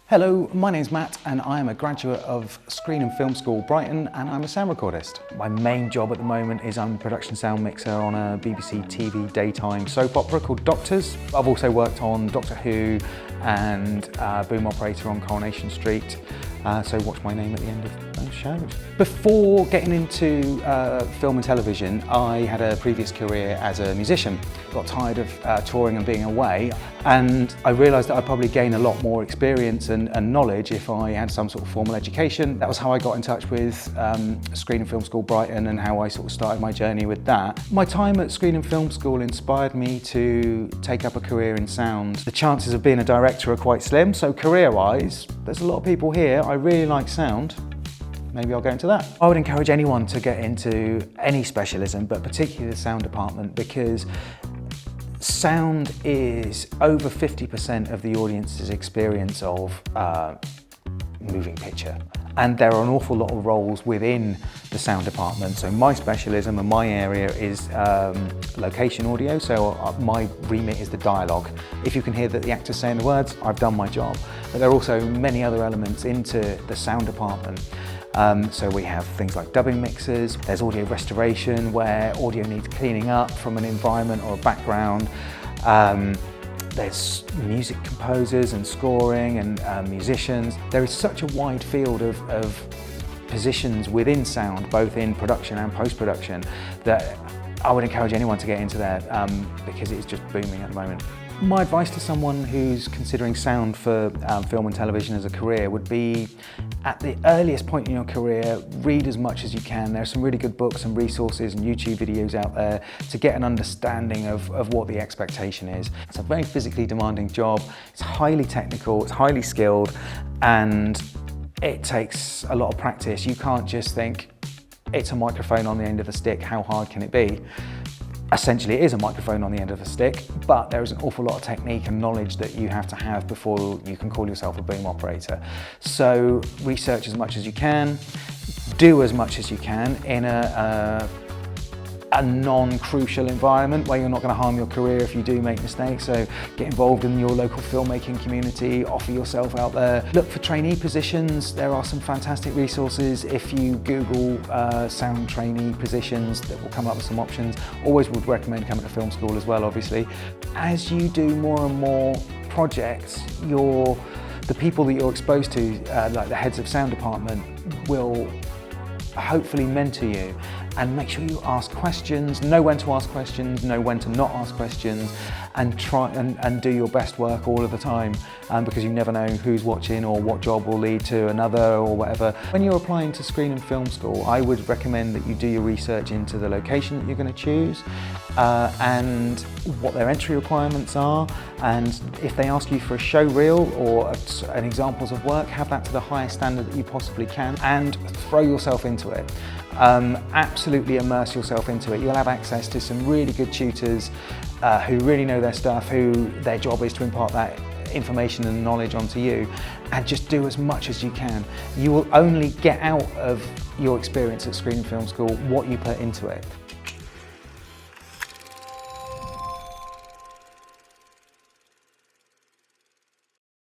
Hello, my name's Matt and I am a graduate of Screen and Film School Brighton and I'm a sound recordist. My main job at the moment is I'm a production sound mixer on a BBC TV daytime soap opera called Doctors. I've also worked on Doctor Who and boom operator on Coronation Street, so watch my name at the end of those shows. Before getting into film and television, I had a previous career as a musician. Got tired of touring and being away, and I realised that I'd probably gain a lot more experience and knowledge if I had some sort of formal education. That was how I got in touch with Screen and Film School Brighton and how I sort of started my journey with that. My time at Screen and Film School inspired me to take up a career in sound. The chances of being a director are quite slim, so career-wise, there's a lot of people here. I really like sound. Maybe I'll go into that. I would encourage anyone to get into any specialism, but particularly the sound department, because sound is over 50% of the audience's experience of moving picture. And there are an awful lot of roles within the sound department. So my specialism and my area is location audio, so my remit is the dialogue. If you can hear that the actor's saying the words, I've done my job. But there are also many other elements into the sound department. So we have things like dubbing mixers, there's audio restoration where audio needs cleaning up from an environment or a background. There's music composers and scoring and musicians. There is such a wide field of positions within sound, both in production and post-production, that I would encourage anyone to get into there because it's just booming at the moment. My advice to someone who's considering sound for film and television as a career would be, at the earliest point in your career, read as much as you can. There are some really good books and resources and YouTube videos out there to get an understanding of what the expectation is. It's a very physically demanding job, it's highly technical, it's highly skilled, and it takes a lot of practice. You can't just think, it's a microphone on the end of the stick, how hard can it be? Essentially, it is a microphone on the end of a stick, but there is an awful lot of technique and knowledge that you have to have before you can call yourself a boom operator. So research as much as you can, do as much as you can in a non-crucial environment where you're not going to harm your career if you do make mistakes. So get involved in your local filmmaking community, offer yourself out there. Look for trainee positions. There are some fantastic resources. If you Google sound trainee positions, that will come up with some options. Always would recommend coming to film school as well, obviously. As you do more and more projects, the people that you're exposed to, like the heads of sound department, will hopefully mentor you, and make sure you ask questions, know when to ask questions, know when to not ask questions, and try and do your best work all of the time, because you never know who's watching or what job will lead to another or whatever. When you're applying to Screen and Film School, I would recommend that you do your research into the location that you're going to choose and what their entry requirements are, and if they ask you for a show reel or an examples of work, have that to the highest standard that you possibly can and throw yourself into it. Absolutely immerse yourself into it. You'll have access to some really good tutors who really know their stuff, who their job is to impart that information and knowledge onto you, and just do as much as you can. You will only get out of your experience at Screen and Film School what you put into it.